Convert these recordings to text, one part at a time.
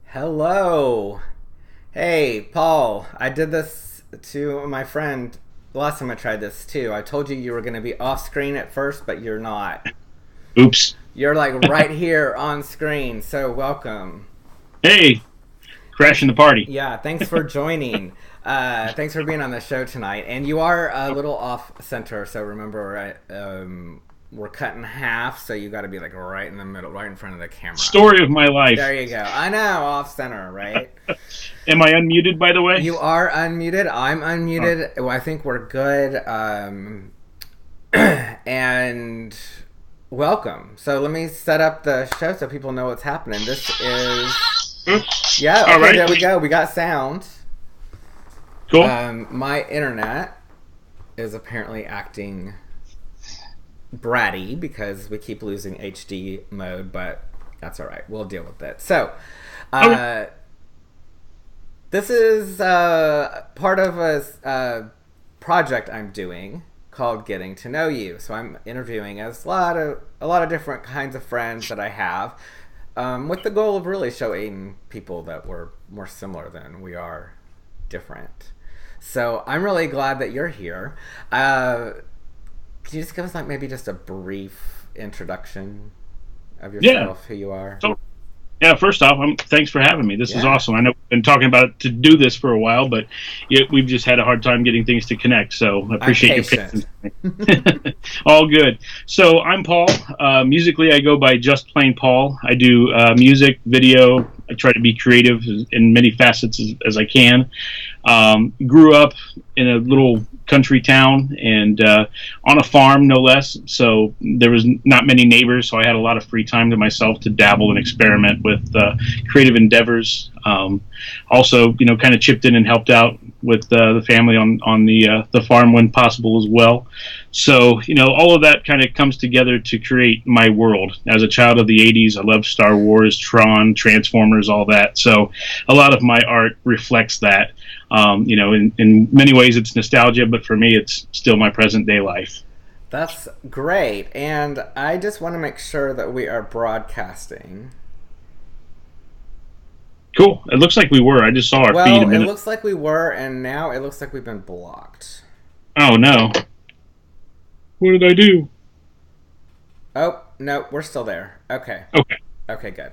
Hello. Hey, Paul. I did this to my friend the last time I tried this too. I told you were going to be off screen at first, but you're not. Oops. You're like right here on screen, so welcome. Hey, crashing the party. Yeah, thanks for joining. Thanks for being on the show tonight. And you are a little off center, so remember, we're cut in half, so you got to be like right in the middle, right in front of the camera. Story of my life. There you go. I know, off center, right? Am I unmuted, by the way? You are unmuted. I'm unmuted. Oh. Well, I think we're good. And welcome. So let me set up the show so people know what's happening. This is... Yeah, okay, right. There we go. We got sound. Cool. My internet is apparently acting bratty because we keep losing HD mode, but that's all right. We'll deal with it. So, this is part of a project I'm doing called Getting to Know You. So I'm interviewing a lot of different kinds of friends that I have, with the goal of really showing people that we're more similar than we are different. So I'm really glad that you're here. Can you just give us like maybe just a brief introduction of yourself, who you are? So, first off, thanks for having me. This is awesome. I know we've been talking about to do this for a while, but we've just had a hard time getting things to connect, so I appreciate your patience. All good. So I'm Paul. Musically, I go by just plain Paul. I do music, video. I try to be creative in many facets as I can. Grew up in a little country town and on a farm, no less. So there was not many neighbors, so I had a lot of free time to myself to dabble and experiment with creative endeavors. Also, kind of chipped in and helped out with the family on the farm when possible as well. So, all of that kind of comes together to create my world. As a child of the 80s, I loved Star Wars, Tron, Transformers, all that. So a lot of my art reflects that. In many ways it's nostalgia, but for me it's still my present day life. That's great. And I just want to make sure that we are broadcasting. Cool. It looks like we were. I just saw our feed a minute. Well, it looks like we were, and now it looks like we've been blocked. Oh, no. What did I do? Oh, no, we're still there. Okay. Okay, good.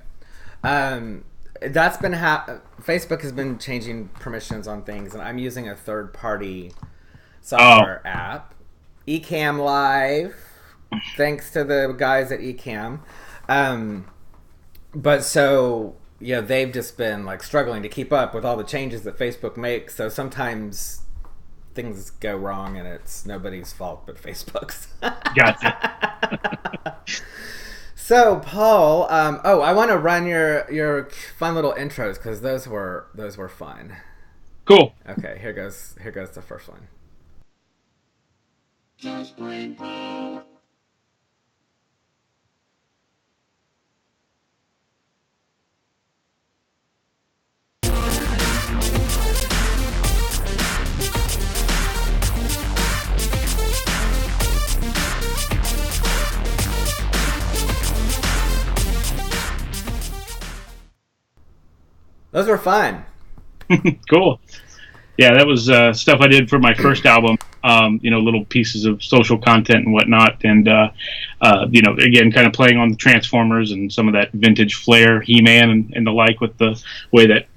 That's been Facebook has been changing permissions on things, and I'm using a third-party software app, Ecamm Live, thanks to the guys at Ecamm. But so, they've just been like struggling to keep up with all the changes that Facebook makes. So sometimes things go wrong, and it's nobody's fault but Facebook's. Gotcha. So, Paul, I want to run your fun little intros because those were fun. Cool. Okay, here goes the first one. Just plain Paul. Those were fun. Cool. Yeah, that was stuff I did for my first album. Little pieces of social content and whatnot, and again, kind of playing on the Transformers and some of that vintage flair, He-Man and the like, with the way that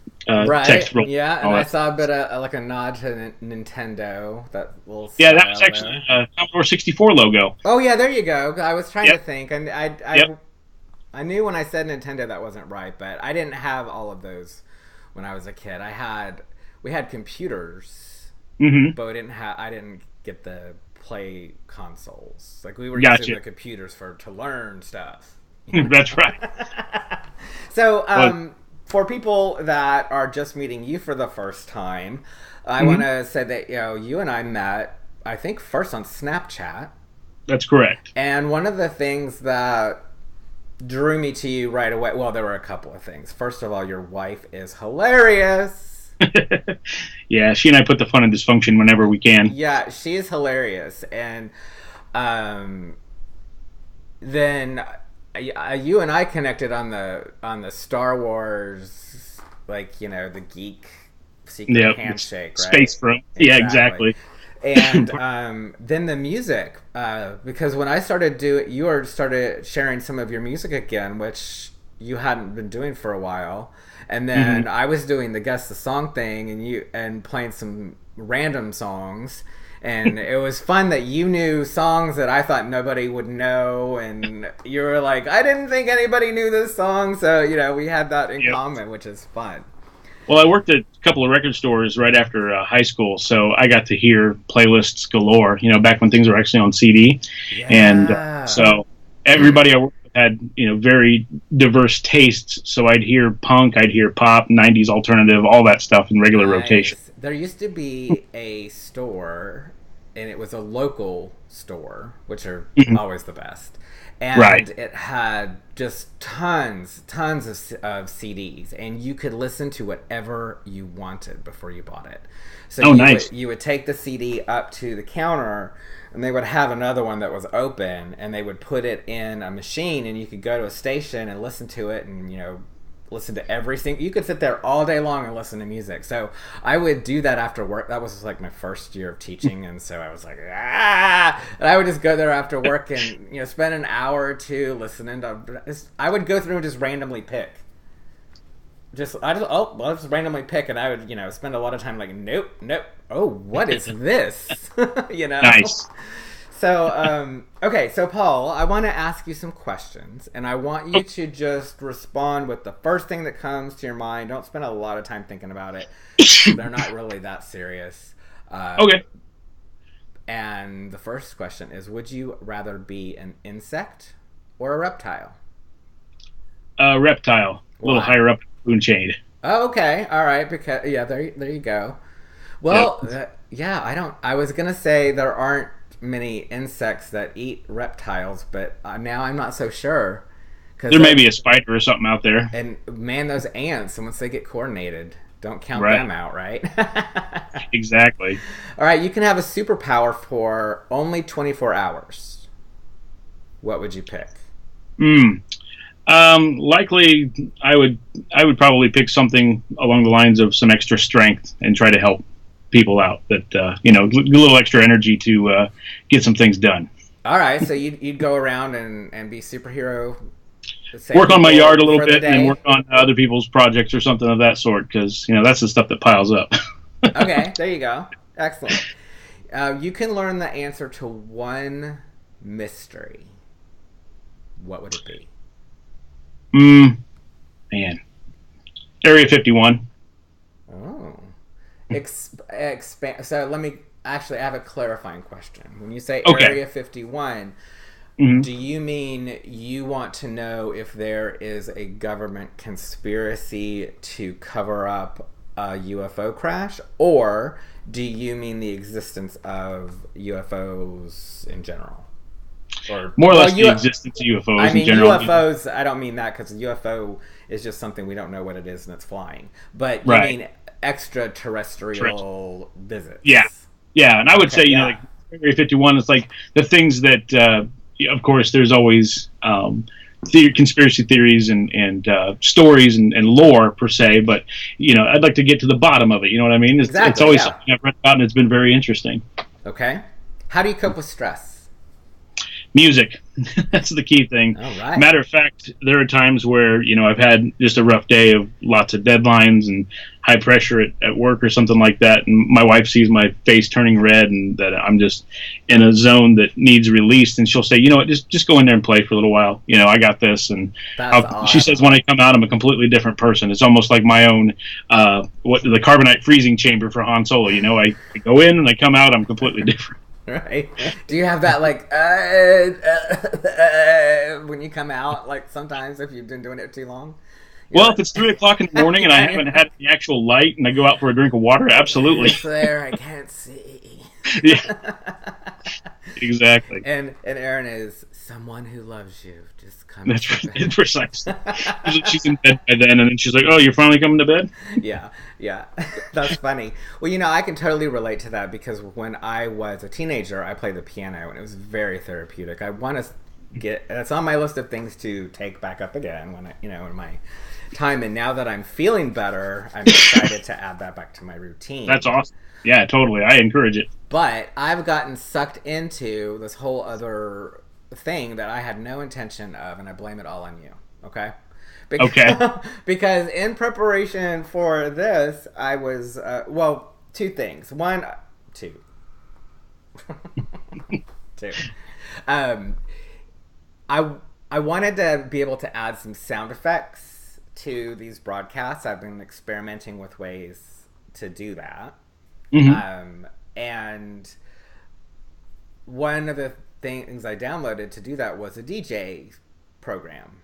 text. Yeah, and I saw a bit of like a nod to Nintendo. That little that was actually a Commodore 64 logo. Oh yeah, there you go. I was trying to think, and I knew when I said Nintendo that wasn't right, but I didn't have all of those when I was a kid. We had computers, but I didn't get the play consoles. Like we were using the computers to learn stuff. That's right. So, for people that are just meeting you for the first time, I want to say that you and I met, I think, first on Snapchat. That's correct. And one of the things that drew me to you right away? Well, there were a couple of things. First of all, your wife is hilarious. Yeah, she and I put the fun and dysfunction whenever we can. Yeah, she is hilarious, and um, then you and I connected on the Star Wars, like the geek secret handshake, right? Space bro. Yeah, exactly. And then the music, because when I started started sharing some of your music again, which you hadn't been doing for a while, and then I was doing the guess the song thing, and playing some random songs, and it was fun that you knew songs that I thought nobody would know, and you were like, I didn't think anybody knew this song, so we had that in common, which is fun. Well, I worked at a couple of record stores right after high school, so I got to hear playlists galore, back when things were actually on CD. Yeah. And so everybody I worked with had, very diverse tastes. So I'd hear punk, I'd hear pop, 90s alternative, all that stuff in regular rotation. There used to be a store, and it was a local store, which are always the best. And it had just tons of CDs, and you could listen to whatever you wanted before you bought it. So you would take the CD up to the counter, and they would have another one that was open, and they would put it in a machine, and you could go to a station and listen to it, and listen to everything. You could sit there all day long and listen to music. So I would do that after work. That was like my first year of teaching, and so I was like, and I would just go there after work and spend an hour or two listening to. I would go through and just randomly pick. I'll just randomly pick, and I would spend a lot of time like, nope. Oh, what is this? Nice. So, okay, so Paul, I want to ask you some questions, and I want you to just respond with the first thing that comes to your mind. Don't spend a lot of time thinking about it. They're not really that serious. Okay. And the first question is, would you rather be an insect or a reptile? Reptile. A little higher up the food chain. Oh, okay. All right. Because there you go. Well, I was going to say there aren't many insects that eat reptiles, but now I'm not so sure. There may be a spider or something out there. And man, those ants, once they get coordinated, don't count them out, right? Exactly. All right, you can have a superpower for only 24 hours. What would you pick? Likely, I would probably pick something along the lines of some extra strength and try to help people out that a little extra energy to get some things done. All right, so you'd go around and be superhero. Work on my yard a little bit and work on other people's projects or something of that sort, because that's the stuff that piles up. Okay, there you go. Excellent. You can learn the answer to one mystery. What would it be? Man, Area 51. Oh. So let me I have a clarifying question. When you say Area 51, do you mean you want to know if there is a government conspiracy to cover up a UFO crash, or do you mean the existence of UFOs in general? Or more or less the existence of UFOs in general. UFOs, I don't mean that, because a UFO is just something we don't know what it is and it's flying. But you mean extraterrestrial visits. Yeah, and I would say, like Area 51 is like the things that, of course, there's always conspiracy theories and stories and lore per se, but I'd like to get to the bottom of it. You know what I mean? It's always something I've read about, and it's been very interesting. Okay, how do you cope with stress? Music. That's the key thing. All right. Matter of fact, there are times where, I've had just a rough day of lots of deadlines and high pressure at work or something like that. And my wife sees my face turning red and that I'm just in a zone that needs released. And she'll say, what, just go in there and play for a little while. I got this. And she says, when I come out, I'm a completely different person. It's almost like my own, the carbonite freezing chamber for Han Solo. I go in and I come out, I'm completely different. Right? Do you have that when you come out? Like sometimes if you've been doing it too long. Well, if it's 3:00 in the morning and I haven't had the actual light and I go out for a drink of water, absolutely. It's there, I can't see. Yeah, exactly. And Erin is someone who loves you. Just come That's to right. bed. Precisely. Usually she's in bed by then, and then she's like, "Oh, you're finally coming to bed." Yeah, yeah. That's funny. Well, I can totally relate to that because when I was a teenager, I played the piano and it was very therapeutic. I want to it's on my list of things to take back up again when in my time. And now that I'm feeling better, I'm excited to add that back to my routine. That's awesome. Yeah, totally. I encourage it. But I've gotten sucked into this whole other thing that I had no intention of, and I blame it all on you. Okay? Okay. Because in preparation for this, I was, two things. Two. Two. I wanted to be able to add some sound effects to these broadcasts. I've been experimenting with ways to do that. Mm-hmm. And one of the things I downloaded to do that was a DJ program.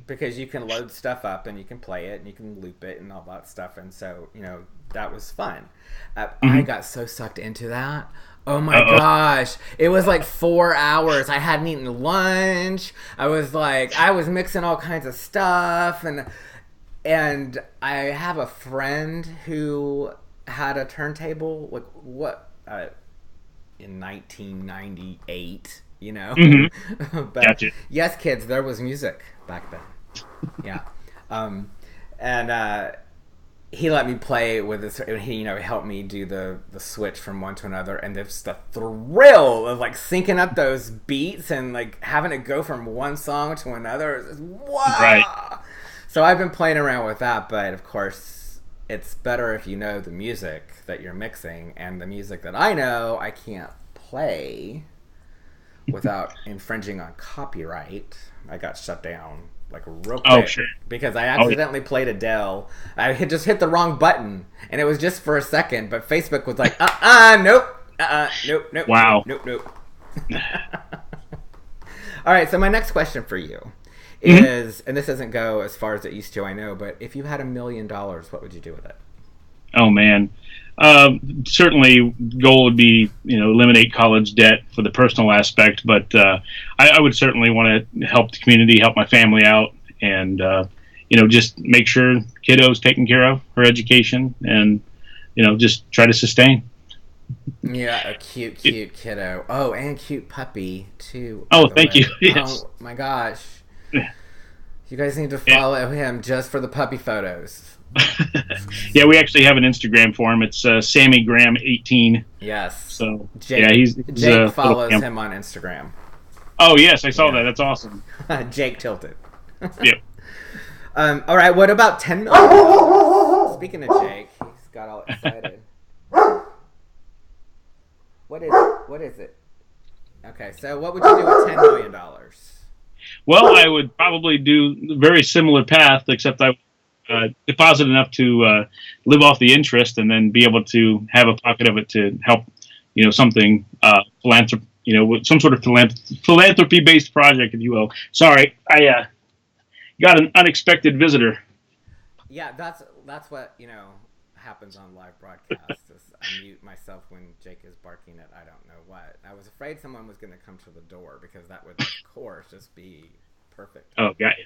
Because you can load stuff up and you can play it and you can loop it and all that stuff. And so, that was fun. I got so sucked into that. Oh my gosh. It was like 4 hours. I hadn't eaten lunch. I was mixing all kinds of stuff. And I have a friend who had a turntable, in 1998, Mm-hmm. But Gotcha. yes, kids, there was music back then. Yeah. And he let me play with this. He helped me do the switch from one to another, and there's the thrill of syncing up those beats and having it go from one song to another. It's just, wow. Right. So I've been playing around with that, but of course it's better if you know the music that you're mixing, and the music that I know I can't play without infringing on copyright. I got shut down real quick. Oh, sure. Because I accidentally played Adele. I had just hit the wrong button, and it was just for a second, but Facebook was like, nope. Wow. Nope. All right, so my next question for you is, and this doesn't go as far as it used to, I know, but if you had $1 million, what would you do with it? Oh, man. Certainly, goal would be, eliminate college debt for the personal aspect, but I would certainly want to help the community, help my family out, and, just make sure kiddo's taken care of, her education, and, just try to sustain. Yeah, a cute kiddo. Oh, and cute puppy, too. Oh, thank you. Yes. Oh, my gosh. You guys need to follow him just for the puppy photos. Yeah, we actually have an Instagram for him. It's Sammy Graham 18. Yes. So Jake, he's Jake follows him on Instagram. Oh yes, I saw that. That's awesome. Jake Tilted. Yep. All right. What about $10 million? Speaking of Jake, he's got all excited. What is it? Okay, so what would you do with $10 million? Well, I would probably do a very similar path, except I deposit enough to live off the interest, and then be able to have a pocket of it to help, something philanthropy, some sort of philanthropy-based project, if you will. Sorry, I got an unexpected visitor. Yeah, that's what happens on live broadcasts. Is I mute myself when Jake is barking at I don't know what. I was afraid someone was going to come to the door because that would, of course, just be perfect. Oh, got you.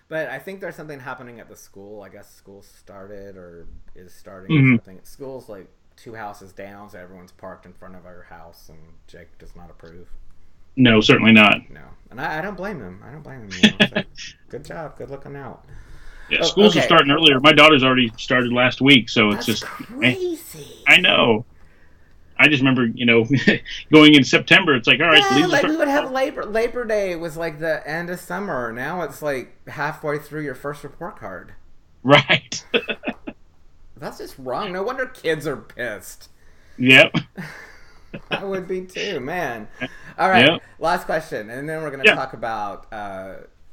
But I think there's something happening at the school. I guess school started or is starting something. School's 2 houses down, so everyone's parked in front of our house, and Jake does not approve. No, certainly not. No, and I don't blame him. Good job. Good looking out. Yeah, schools are starting earlier. My daughter's already started last week, so it's just crazy. I know. I just remember, going in September. It's like, all right, we would have Labor Day was the end of summer. Now it's halfway through your first report card. Right. That's just wrong. No wonder kids are pissed. Yep. I would be too, man. All right, Yep. Last question, and then we're going to talk about.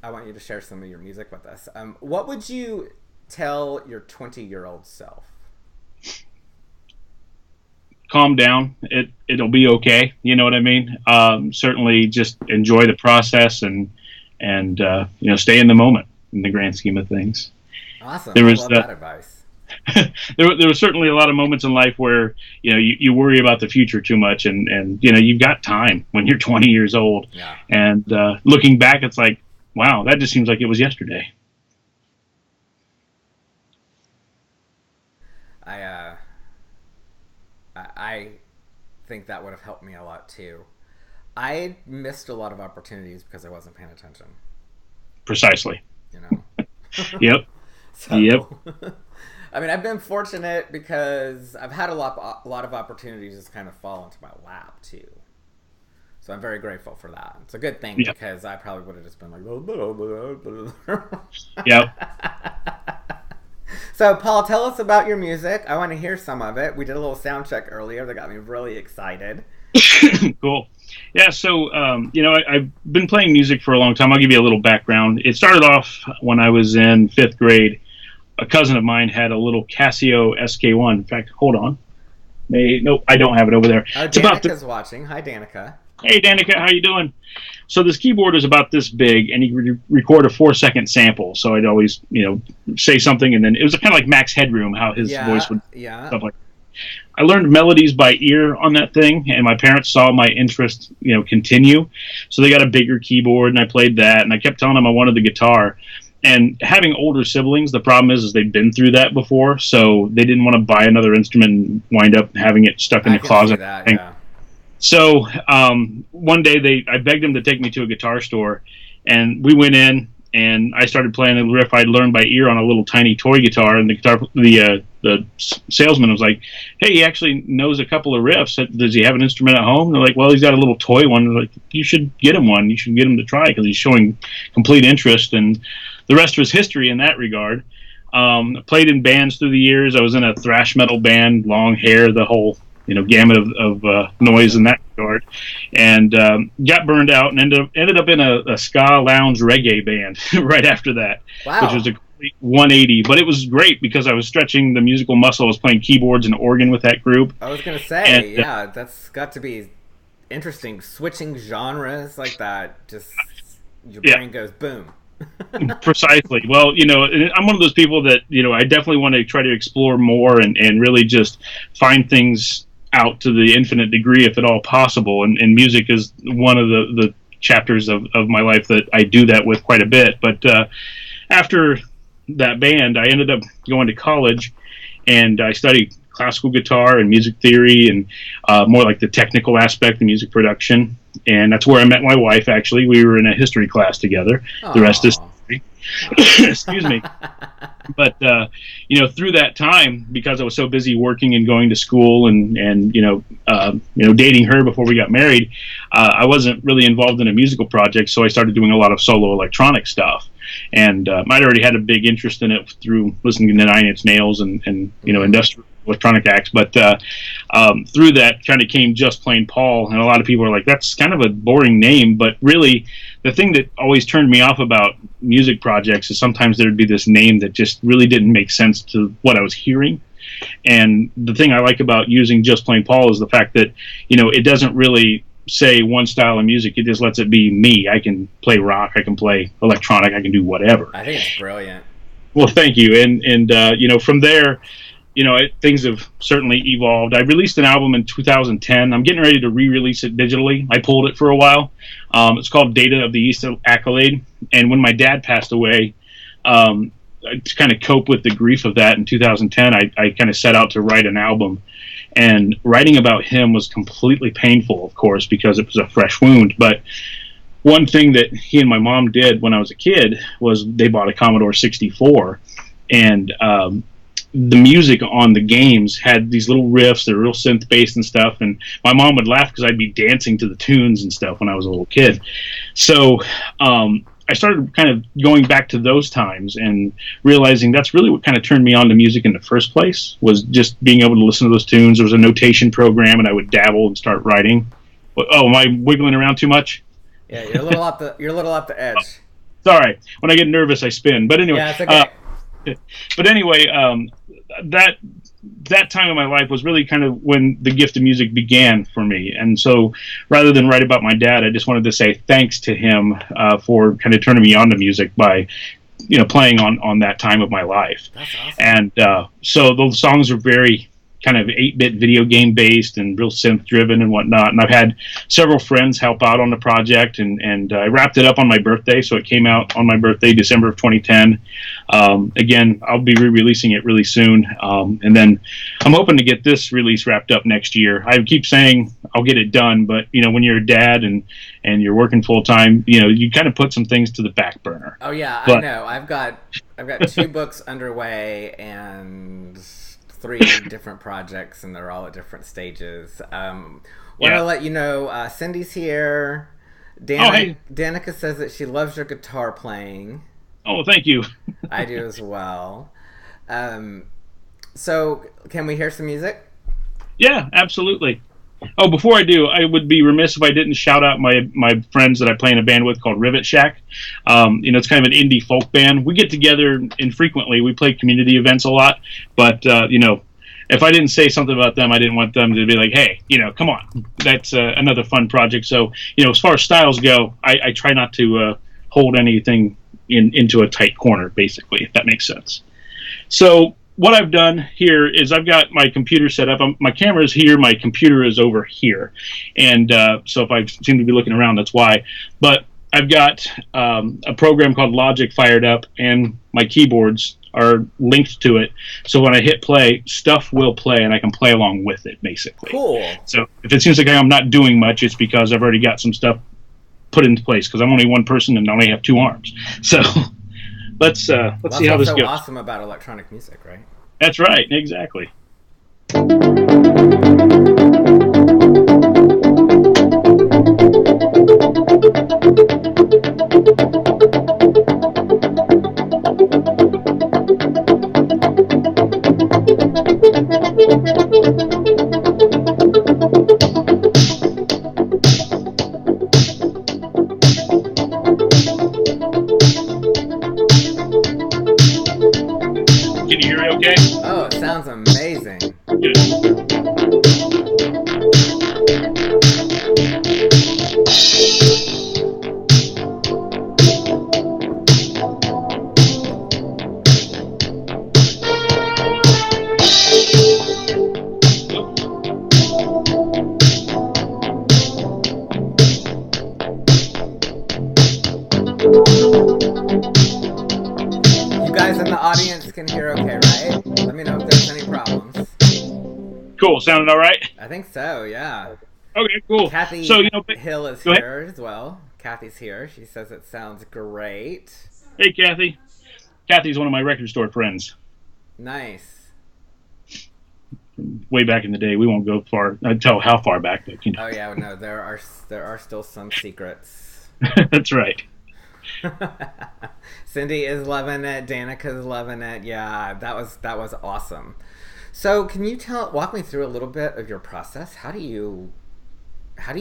I want you to share some of your music with us. What would you tell your 20-year-old self? Calm down. It'll be okay. You know what I mean? Certainly, just enjoy the process and stay in the moment in the grand scheme of things. Awesome. I love that advice. there were certainly a lot of moments in life where you worry about the future too much, and you've got time when you're 20 years old, Yeah. and looking back, it's like, wow, that just seems like it was yesterday. I uh, I think that would have helped me a lot too. I missed a lot of opportunities because I wasn't paying attention. Precisely. You know. Yep. So, Yep. I mean, I've been fortunate because I've had a lot of opportunities just kind of fall into my lap too. So I'm very grateful for that. It's a good thing Yep. because I probably would have just been like, Yep. So, Paul, tell us about your music. I want to hear some of it. We did a little sound check earlier that got me really excited. Cool. Yeah, so I've been playing music for a long time. I'll give you a little background. It started off when I was in fifth grade. A cousin of mine had a little Casio SK1. In fact, hold on. Nope, I don't have it over there. Oh, Danica's watching. Hi, Danica. Hey, Danica, how you doing? So this keyboard is about this big, and you record a 4-second sample. So I'd always, say something, and then it was kind of like Max Headroom, how his voice would stuff like. I learned melodies by ear on that thing, and my parents saw my interest, continue. So they got a bigger keyboard, and I played that, and I kept telling them I wanted the guitar. And having older siblings, the problem is they've been through that before, so they didn't want to buy another instrument and wind up having it stuck in the closet. That, yeah. So one day I begged them to take me to a guitar store, and we went in, and I started playing a riff I'd learned by ear on a little tiny toy guitar, and the salesman was like, "Hey, he actually knows a couple of riffs. Does he have an instrument at home?" They're like, "Well, he's got a little toy one." They're like, "You should get him one. You should get him to try because he's showing complete interest." And the rest was history in that regard. Played in bands through the years. I was in a thrash metal band, long hair, the whole gamut of noise in that regard, and got burned out and ended up in a ska lounge reggae band right after that, which was a complete 180. But it was great because I was stretching the musical muscle. I was playing keyboards and organ with that group. I was gonna say, that's got to be interesting. Switching genres like that, just your brain goes boom. Precisely. Well, I'm one of those people that I definitely want to try to explore more and really just find things out to the infinite degree if at all possible, and music is one of the chapters of my life that I do that with quite a bit. But after that band, I ended up going to college, and I studied classical guitar and music theory and more like the technical aspect of music production, and that's where I met my wife. Actually, we were in a history class together. Aww. The rest is history. Excuse me. But through that time, because I was so busy working and going to school and dating her before we got married, I wasn't really involved in a musical project. So I started doing a lot of solo electronic stuff, and I'd already had a big interest in it through listening to Nine Inch Nails and industrial electronic acts. But through that kind of came Just Plain Paul, and a lot of people are like, that's kind of a boring name. But really, the thing that always turned me off about music projects is sometimes there'd be this name that just really didn't make sense to what I was hearing. And the thing I like about using Just Plain Paul is the fact that it doesn't really say one style of music. It just lets it be me. I can play rock, I can play electronic, I can do whatever. I think it's brilliant. Well, thank you. And from there, things have certainly evolved. I released an album in 2010. I'm getting ready to re-release it digitally. I pulled it for a while. It's called Data of the East Accolade. And when my dad passed away, to kind of cope with the grief of that in 2010, I kind of set out to write an album. And writing about him was completely painful, of course, because it was a fresh wound. But one thing that he and my mom did when I was a kid was they bought a Commodore 64. And the music on the games had these little riffs that were real synth based and stuff, and my mom would laugh because I'd be dancing to the tunes and stuff when I was a little kid. So I started kind of going back to those times and realizing that's really what kind of turned me on to music in the first place, was just being able to listen to those tunes. There was a notation program, and I would dabble and start writing. Oh, am I wiggling around too much? Yeah, you're a little off the edge. Sorry, when I get nervous, I spin. But anyway, yeah, it's okay. But anyway, that time of my life was really kind of when the gift of music began for me. And so rather than write about my dad, I just wanted to say thanks to him for kind of turning me on to music by playing on that time of my life. That's awesome. And so those songs are very kind of 8-bit video game based and real synth driven and whatnot. And I've had several friends help out on the project, and I wrapped it up on my birthday, so it came out on my birthday, December of 2010. Again, I'll be re-releasing it really soon, and then I'm hoping to get this release wrapped up next year. I keep saying I'll get it done, but when you're a dad and you're working full time, you kind of put some things to the back burner. Oh yeah, I know. I've got 2 books underway and 3 different projects, and they're all at different stages. Want to let you know, Cindy's here. Danica says that she loves your guitar playing. Oh, thank you. I do as well. So, can we hear some music? Yeah, absolutely. Oh, before I do, I would be remiss if I didn't shout out my friends that I play in a band with called Rivet Shack. It's kind of an indie folk band. We get together infrequently. We play community events a lot, but if I didn't say something about them, I didn't want them to be like, hey, come on. That's another fun project. So, as far as styles go, I try not to hold anything into a tight corner, basically, if that makes sense. So what I've done here is I've got my computer set up. My camera is here. My computer is over here. And so if I seem to be looking around, that's why. But I've got a program called Logic fired up, and my keyboards are linked to it. So when I hit play, stuff will play, and I can play along with it, basically. Cool. So if it seems like I'm not doing much, it's because I've already got some stuff put into place, because I'm only one person and I only have 2 arms. So let's see how this goes. That's so awesome about electronic music, right? That's right, exactly. Can you hear me okay? Oh, it sounds amazing. Good. You guys in the audience can hear okay, right? Let me know if there's any problems. Cool. Sounded all right? I think so, yeah. Okay, cool. Kathy So, Hill is go ahead. here as well. Kathy's here. She says it sounds great. Hey, Kathy. Kathy's one of my record store friends. Nice. Way back in the day. We won't go far. I'd tell how far back, but Oh yeah, no, there are still some secrets. That's right. Cindy is loving it. Danica's loving it. Yeah, that was awesome. So, can you walk me through a little bit of your process? How do you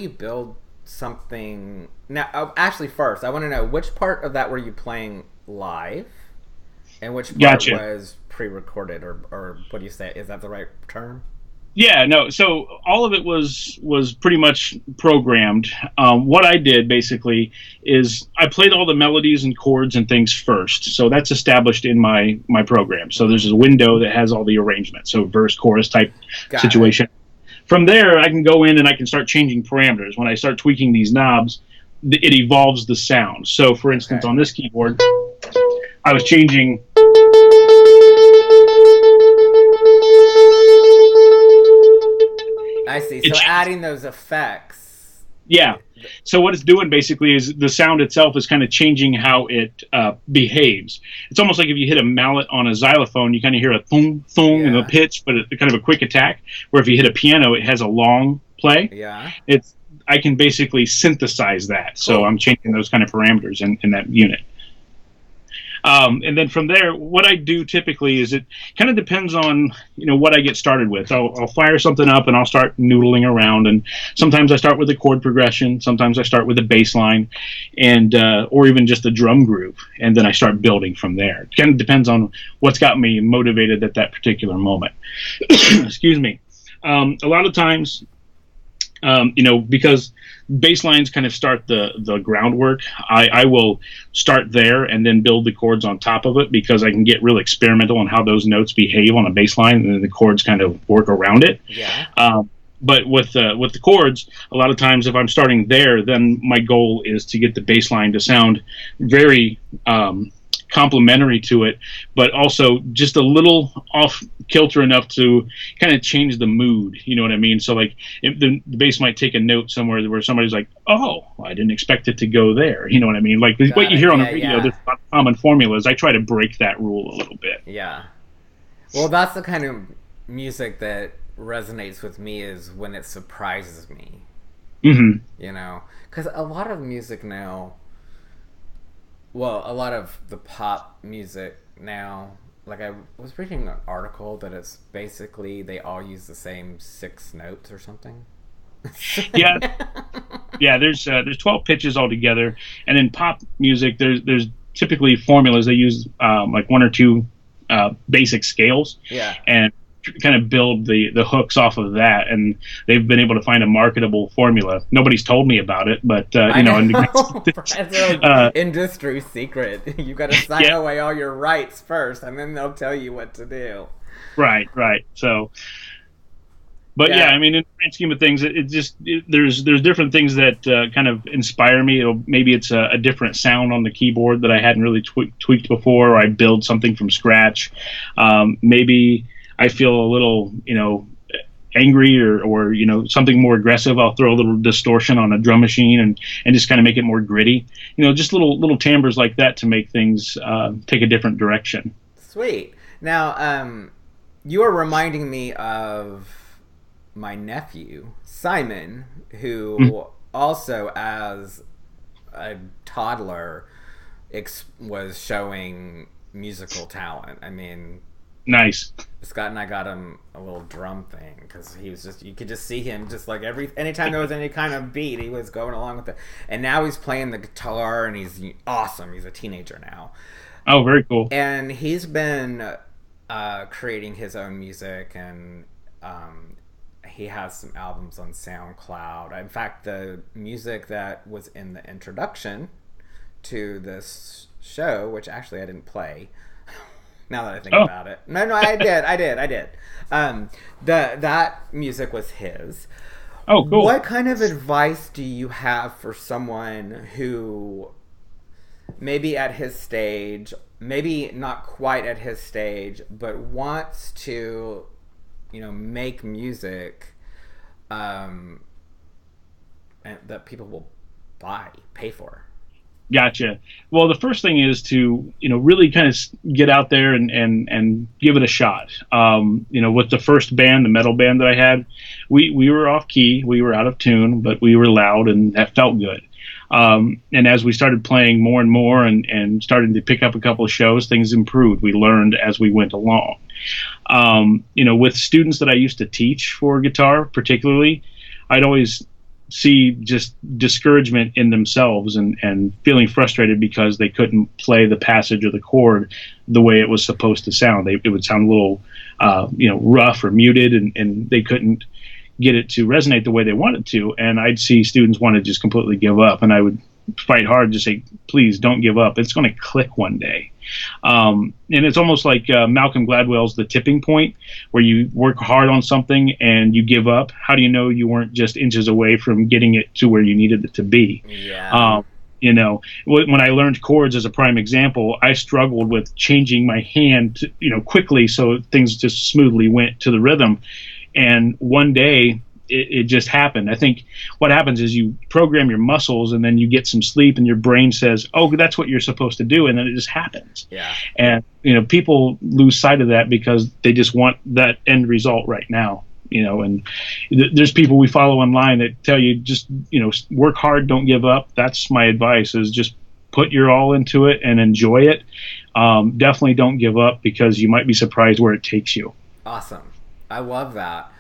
build something? Now, actually, first, I want to know which part of that were you playing live, and which part was pre-recorded, or what do you say? Is that the right term? Yeah, no. So all of it was pretty much programmed. What I did basically is I played all the melodies and chords and things first. So that's established in my program. So there's a window that has all the arrangements. So verse, chorus type situation. From there, I can go in and I can start changing parameters. When I start tweaking these knobs, it evolves the sound. So for instance, on this keyboard, I was changing. I see. So adding those effects. Yeah. So what it's doing basically is the sound itself is kind of changing how it behaves. It's almost like if you hit a mallet on a xylophone, you kind of hear a thong, thong in the pitch, but it's kind of a quick attack. Where if you hit a piano, it has a long play. Yeah. I can basically synthesize that. So I'm changing those kind of parameters in that unit. And then from there, what I do typically is it kind of depends on what I get started with. I'll fire something up and I'll start noodling around. And sometimes I start with a chord progression. Sometimes I start with a bass line, and or even just a drum groove, and then I start building from there. It kind of depends on what's got me motivated at that particular moment. Excuse me. A lot of times, Because bass lines kind of start the groundwork. I will start there and then build the chords on top of it, because I can get real experimental on how those notes behave on a bass line, and then the chords kind of work around it. Yeah. But with the chords, a lot of times if I'm starting there, then my goal is to get the bass line to sound very complementary to it, but also just a little off kilter enough to kind of change the mood. You know what I mean? So like, if the bass might take a note somewhere where somebody's like, "Oh, I didn't expect it to go there." You know what I mean? Like Got what you it. hear on the Yeah, radio, yeah. there's a lot of common formulas. I try to break that rule a little bit. Yeah. Well, that's the kind of music that resonates with me, is when it surprises me, Hmm. you know? Because a lot of music now, well, a lot of the pop music now, like I was reading an article that it's basically they all use the same 6 notes or something. Yeah, yeah. There's 12 pitches altogether, and in pop music, there's typically formulas. They use like one or two basic scales, Yeah. and kind of build the hooks off of that. And they've been able to find a marketable formula. Nobody's told me about it, but I and know. It's an uh, industry secret. You got to sign yeah, away all your rights first, and then they'll tell you what to do. right. So, but yeah, Yeah. I mean, in the grand scheme of things, there's different things that kind of inspire me. Maybe it's a different sound on the keyboard that I hadn't really tweaked before, or I build something from scratch. Maybe I feel a little, angry, or something more aggressive. I'll throw a little distortion on a drum machine, and just kind of make it more gritty. Just little timbres like that to make things take a different direction. Sweet. Now, you are reminding me of my nephew, Simon, Mm. who also, as a toddler, was showing musical talent. I mean, Nice. Scott and I got him a little drum thing because he was just, you could just see him just like anytime there was any kind of beat, he was going along with it. And now he's playing the guitar and he's awesome. He's a teenager now. Oh, very cool. And he's been creating his own music, and he has some albums on SoundCloud. In fact, the music that was in the introduction to this show, which actually I didn't play, now that I think Oh, about it. No, I did. That music was his. oh, cool. What kind of advice do you have for someone who maybe at his stage, maybe not quite at his stage, but wants to, make music and that people will pay for? Gotcha. Well, the first thing is to, really kind of get out there and give it a shot. With the first band, the metal band that I had, we were off key, we were out of tune, but we were loud, and that felt good. And as we started playing more and more, and starting to pick up a couple of shows, things improved. We learned as we went along. With students that I used to teach for guitar, particularly, I'd always see just discouragement in themselves, and feeling frustrated because they couldn't play the passage or the chord the way it was supposed to sound. It would sound a little, rough or muted, and they couldn't get it to resonate the way they wanted to. And I'd see students want to just completely give up, and I would fight hard to say, please don't give up. It's going to click one day. And it's almost like Malcolm Gladwell's The Tipping Point, where you work hard on something and you give up. How do you know you weren't just inches away from getting it to where you needed it to be? Yeah. When I learned chords, as a prime example, I struggled with changing my hand, quickly, so things just smoothly went to the rhythm. And one day, it just happened. I think what happens is you program your muscles, and then you get some sleep, and your brain says, "Oh, that's what you're supposed to do," and then it just happens. Yeah. And people lose sight of that because they just want that end result right now. And there's people we follow online that tell you just work hard, don't give up. That's my advice: is just put your all into it and enjoy it. Definitely don't give up, because you might be surprised where it takes you. Awesome. I love that.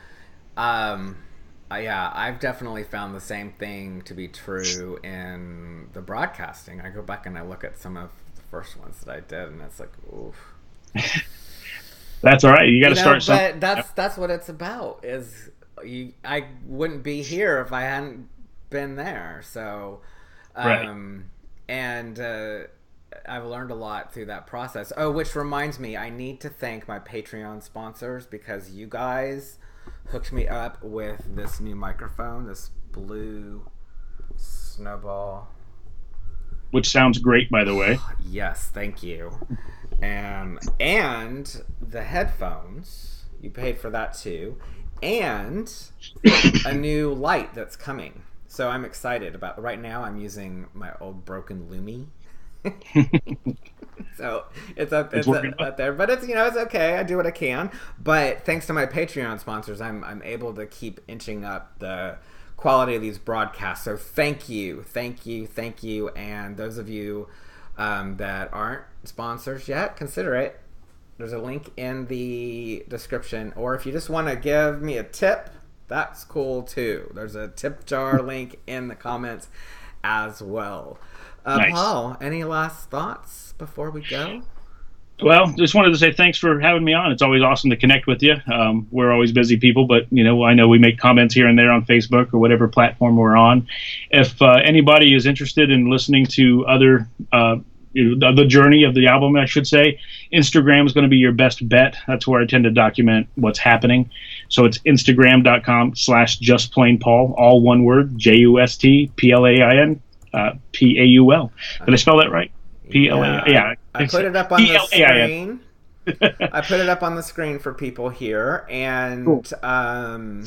Yeah, I've definitely found the same thing to be true in the broadcasting. I go back and I look at some of the first ones that I did, and it's like, oof. That's all right. You got to start But something. that's what it's about. Is I wouldn't be here if I hadn't been there. So, Right. And I've learned a lot through that process. Oh, which reminds me, I need to thank my Patreon sponsors because you guys hooked me up with this new microphone, this blue Snowball. Which sounds great, by the way. Yes, thank you. And the headphones, you paid for that too, and a new light that's coming. So I'm excited about. Right now, I'm using my old broken Lumi. So It's working well. up there, but it's okay. I do what I can. But thanks to my Patreon sponsors, I'm able to keep inching up the quality of these broadcasts. So thank you, and those of you that aren't sponsors yet, consider it. There's a link in the description, or if you just want to give me a tip, that's cool too. There's a tip jar link in the comments as well. Nice. Paul, any last thoughts before we go? Well, just wanted to say thanks for having me on. It's always awesome to connect with you. We're always busy people, but I know we make comments here and there on Facebook or whatever platform we're on. If anybody is interested in listening to other the journey of the album, I should say, Instagram is going to be your best bet. That's where I tend to document what's happening. So it's Instagram.com/justplainpaul, all one word, JUSTPLAIN, PAUL. Did I spell that right? PLA. Yeah. I put it up on the screen. I put it up on the screen for people here, and cool. Can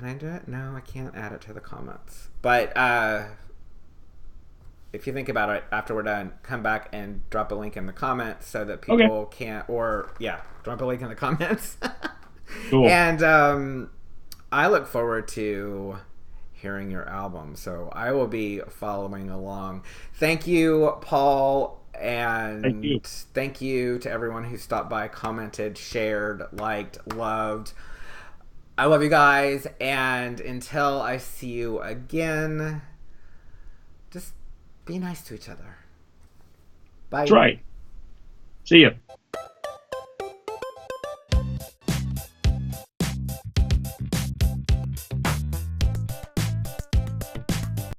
I do it? No, I can't add it to the comments. But if you think about it, after we're done, come back and drop a link in the comments so that people can't. Or drop a link in the comments. Cool. And I look forward to hearing your album, so I will be following along. Thank you, Paul, and thank you to everyone who stopped by, commented, shared, liked, loved. I love you guys, and until I see you again, just be nice to each other. Bye. That's right. See ya.